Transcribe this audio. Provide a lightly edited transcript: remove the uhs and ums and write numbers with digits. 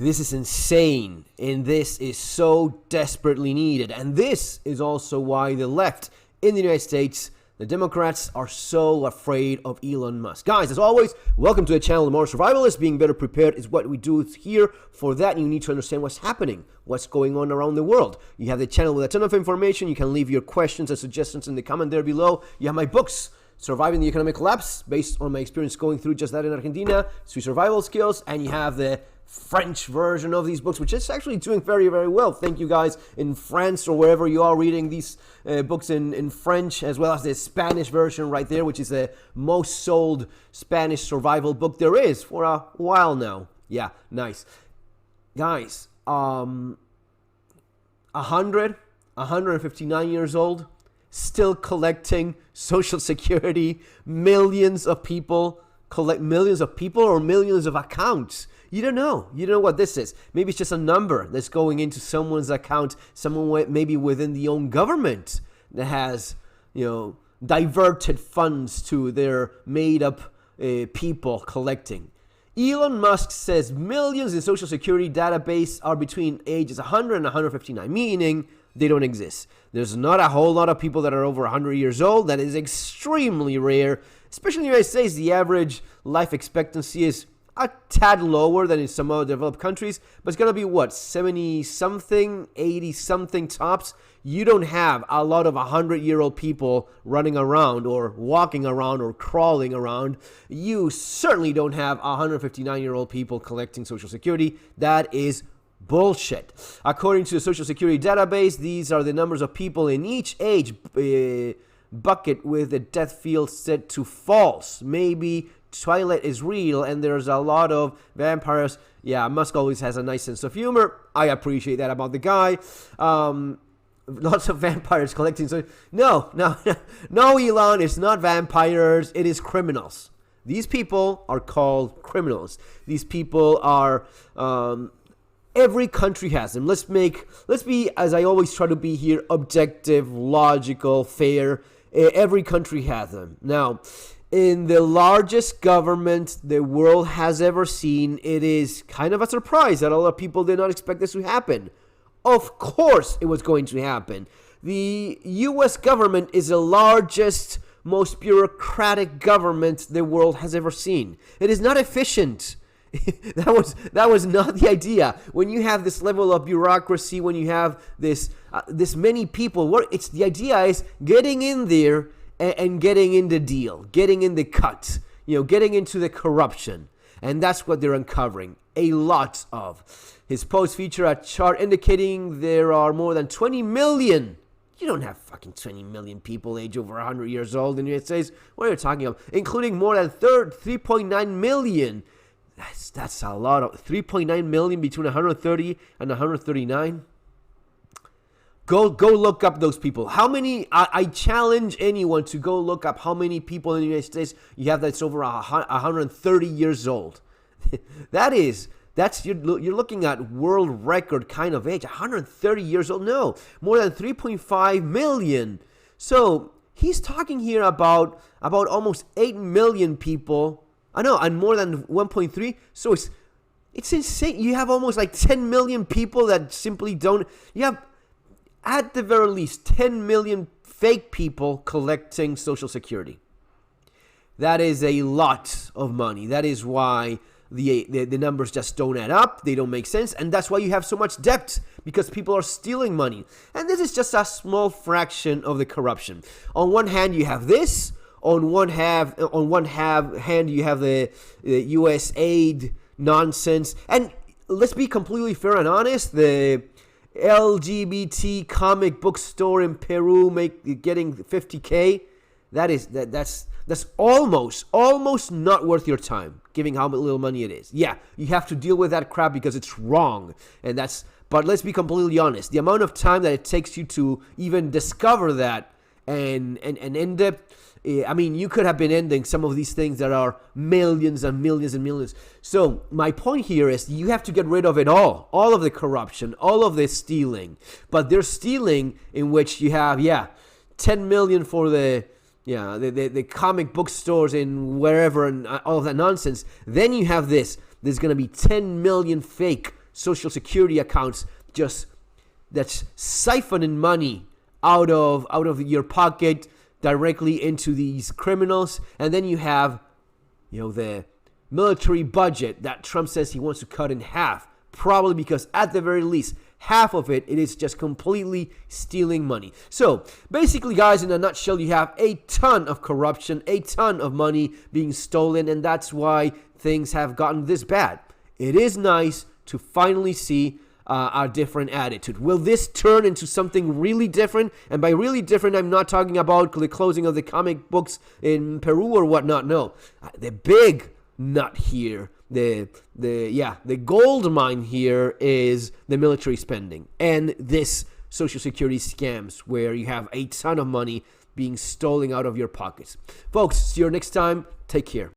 This is insane, and this is so desperately needed. And this is also why the left in the United States, the Democrats, are so afraid of Elon Musk. Guys, as always, welcome to the channel, The Modern Survivalist. Being better prepared is what we do here. For that, you need to understand what's happening, what's going on around the world. You have the channel with a ton of information. You can leave your questions and suggestions in the comment there below. You have my books, Surviving the Economic Collapse, based on my experience going through just that in Argentina, Sweet Survival Skills, and you have the French version of these books, which is actually doing very, very well. Thank you guys in France or wherever you are reading these books in French, as well as the Spanish version right there, which is the most sold Spanish survival book there is for a while now. Yeah, nice. Guys, 159 years old, still collecting Social Security, millions of people collect millions of people or millions of accounts. You don't know. You don't know what this is. Maybe it's just a number that's going into someone's account, someone maybe within the own government that has, diverted funds to their made-up people collecting. Elon Musk says millions in Social Security database are between ages 100 and 159, meaning they don't exist. There's not a whole lot of people that are over 100 years old. That is extremely rare, especially in the United States. The average life expectancy is a tad lower than in some other developed countries, but it's going to be what, 70-something, 80-something tops. You don't have a lot of 100-year-old people running around or walking around or crawling around. You certainly don't have 159-year-old people collecting Social Security. That is bullshit. According to the Social Security database, these are the numbers of people in each age bucket with the death field set to false. Maybe Twilight is real and there's a lot of vampires. Yeah, Musk always has a nice sense of humor. I appreciate that about the guy. Lots of vampires collecting. So no, Elon, it's not vampires. It is criminals. These people are called criminals. These people are, every country has them. Let's be, as I always try to be here, objective, logical, fair. Every country has them. Now, in the largest government the world has ever seen, it is kind of a surprise that a lot of people did not expect this to happen. Of course it was going to happen. The U.S. government is the largest, most bureaucratic government the world has ever seen. It is not efficient. That was not the idea. When you have this level of bureaucracy, when you have this many people, the idea is getting in there and getting in the deal, getting in the cut, getting into the corruption. And that's what they're uncovering, a lot of. His post feature a chart indicating there are more than 20 million. You don't have fucking 20 million people age over 100 years old in the United States. What are you talking about? Including more than 3.9 million. That's a lot of 3.9 million between 130 and 139. Go look up those people. How many? I challenge anyone to go look up how many people in the United States you have that's over 130 years old. You're looking at world record kind of age. 130 years old. No, more than 3.5 million. So he's talking here about almost 8 million people. I know, and more than 1.3. So it's insane. You have almost like 10 million people that simply don't. You have, at the very least, 10 million fake people collecting Social Security. That is a lot of money. That is why the numbers just don't add up. They don't make sense. And that's why you have so much debt, because people are stealing money. And this is just a small fraction of the corruption. On one hand, you have this. On one hand, you have the U.S. aid nonsense. And let's be completely fair and honest. The LGBT comic book store in Peru getting $50K. That's almost not worth your time, given how little money it is. Yeah, you have to deal with that crap because it's wrong, but let's be completely honest. The amount of time that it takes you to even discover that and end up, I mean, you could have been ending some of these things that are millions and millions and millions. So my point here is you have to get rid of it all of the corruption, all of the stealing. But there's stealing in which you have, 10 million for the comic book stores in wherever and all of that nonsense. Then you have this. There's going to be 10 million fake social security accounts that's siphoning money out of your pocket directly into these criminals. And then you have, the military budget that Trump says he wants to cut in half, probably because at the very least, half of it is just completely stealing money. So basically, guys, in a nutshell, you have a ton of corruption, a ton of money being stolen, and that's why things have gotten this bad. It is nice to finally see a different attitude. Will this turn into something really different? And by really different, I'm not talking about the closing of the comic books in Peru or whatnot. No, the big nut here, the gold mine here is the military spending and this social security scams where you have a ton of money being stolen out of your pockets. Folks, see you next time. Take care.